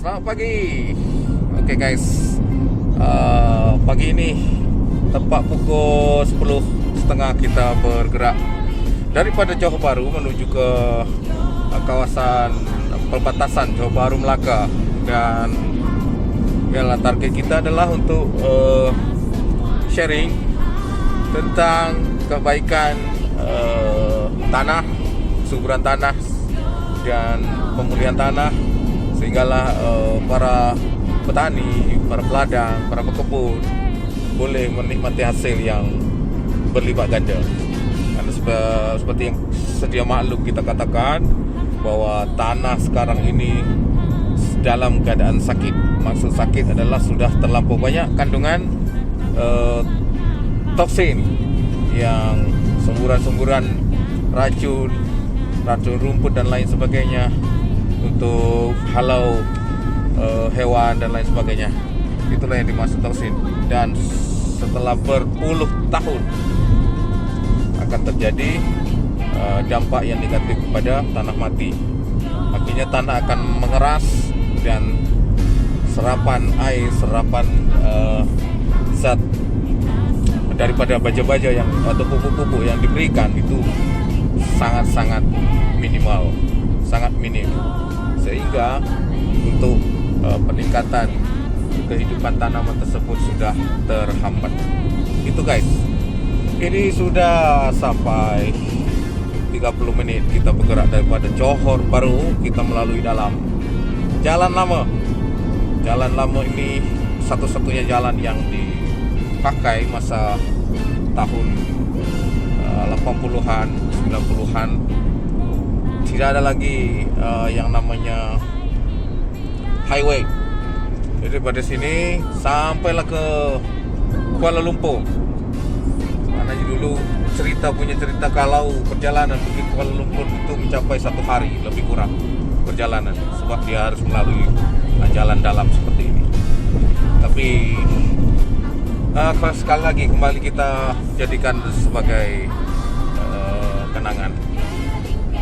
Selamat pagi. Oke guys, pagi ini tepat pukul 10.30 kita bergerak daripada Johor Bahru menuju ke kawasan perbatasan Johor Bahru Melaka. Dan yalah, target kita adalah untuk sharing tentang kebaikan tanah, suburan tanah dan pemulihan tanah, sehinggalah para petani, para peladang, para pekebun boleh menikmati hasil yang berlipat ganda. Karena seperti yang sedia maklum kita katakan bahwa tanah sekarang ini dalam keadaan sakit. Maksud sakit adalah sudah terlampau banyak kandungan toksin, yang semburan-semburan racun rumput dan lain sebagainya untuk halau hewan dan lain sebagainya. Itulah yang dimaksud toksin. Dan setelah berpuluh tahun akan terjadi dampak yang negatif kepada tanah mati. Akhirnya tanah akan mengeras dan serapan air, serapan zat daripada baja-baja yang atau pupuk-pupuk yang diberikan itu sangat-sangat minimal, sangat minim, sehingga untuk peningkatan kehidupan tanaman tersebut sudah terhambat. Itu guys, ini sudah sampai 30 menit kita bergerak daripada Johor Bahru. Kita melalui dalam jalan lama. Jalan lama ini satu-satunya jalan yang dipakai masa tahun 80-an, 90-an. Tidak ada lagi yang namanya highway. Jadi pada sini sampailah ke Kuala Lumpur. Maknanya dulu punya cerita kalau perjalanan pergi ke Kuala Lumpur itu mencapai 1 hari lebih kurang perjalanan, sebab dia harus melalui jalan dalam seperti ini. Tapi sekali lagi kembali kita jadikan sebagai kenangan.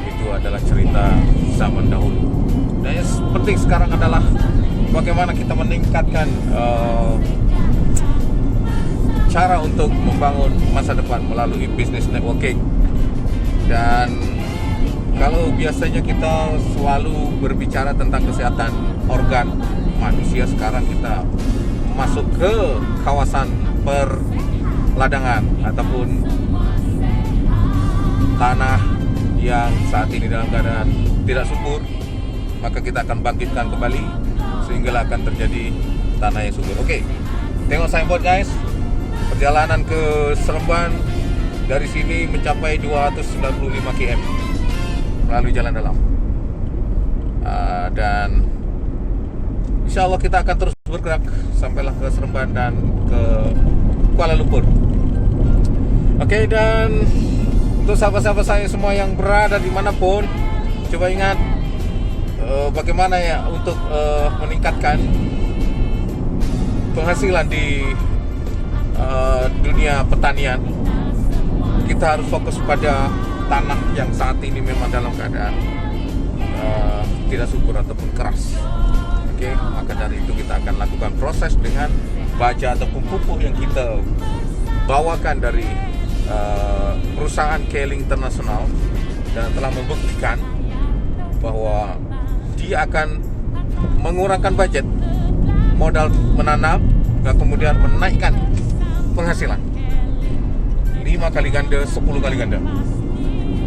Itu adalah cerita zaman dahulu. Dan yang penting sekarang adalah bagaimana kita meningkatkan cara untuk membangun masa depan melalui business networking. Dan kalau biasanya kita selalu berbicara tentang kesehatan organ manusia, sekarang kita masuk ke kawasan perladangan ataupun tanah yang saat ini dalam keadaan tidak subur, maka kita akan bangkitkan kembali sehingga akan terjadi tanah yang subur. Oke, tengok signboard guys. Perjalanan ke Seremban dari sini mencapai 295 km melalui jalan dalam. Dan insya Allah kita akan terus bergerak sampailah ke Seremban dan ke Kuala Lumpur. Oke, dan untuk sahabat-sahabat saya semua yang berada dimanapun, coba ingat bagaimana ya untuk meningkatkan penghasilan di dunia pertanian. Kita harus fokus pada tanah yang saat ini memang dalam keadaan tidak subur ataupun keras. Oke, maka dari itu kita akan lakukan proses dengan baja ataupun pupuk yang kita bawakan dari perusahaan Keling Internasional, dan telah membuktikan bahwa dia akan mengurangkan budget modal menanam dan kemudian menaikkan penghasilan 5 kali ganda, 10 kali ganda.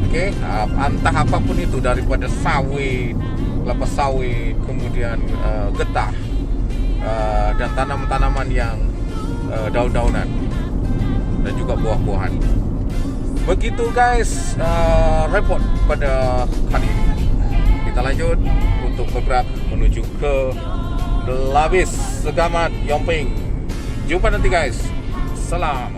Oke, entah apapun itu, daripada sawit, kelapa sawit, kemudian getah, dan tanaman-tanaman yang daun-daunan dan juga buah-buahan. Begitu guys, report pada kali ini. Kita lanjut untuk bergerak menuju ke Labis, Segamat, Yomping. Jumpa nanti guys. Salam.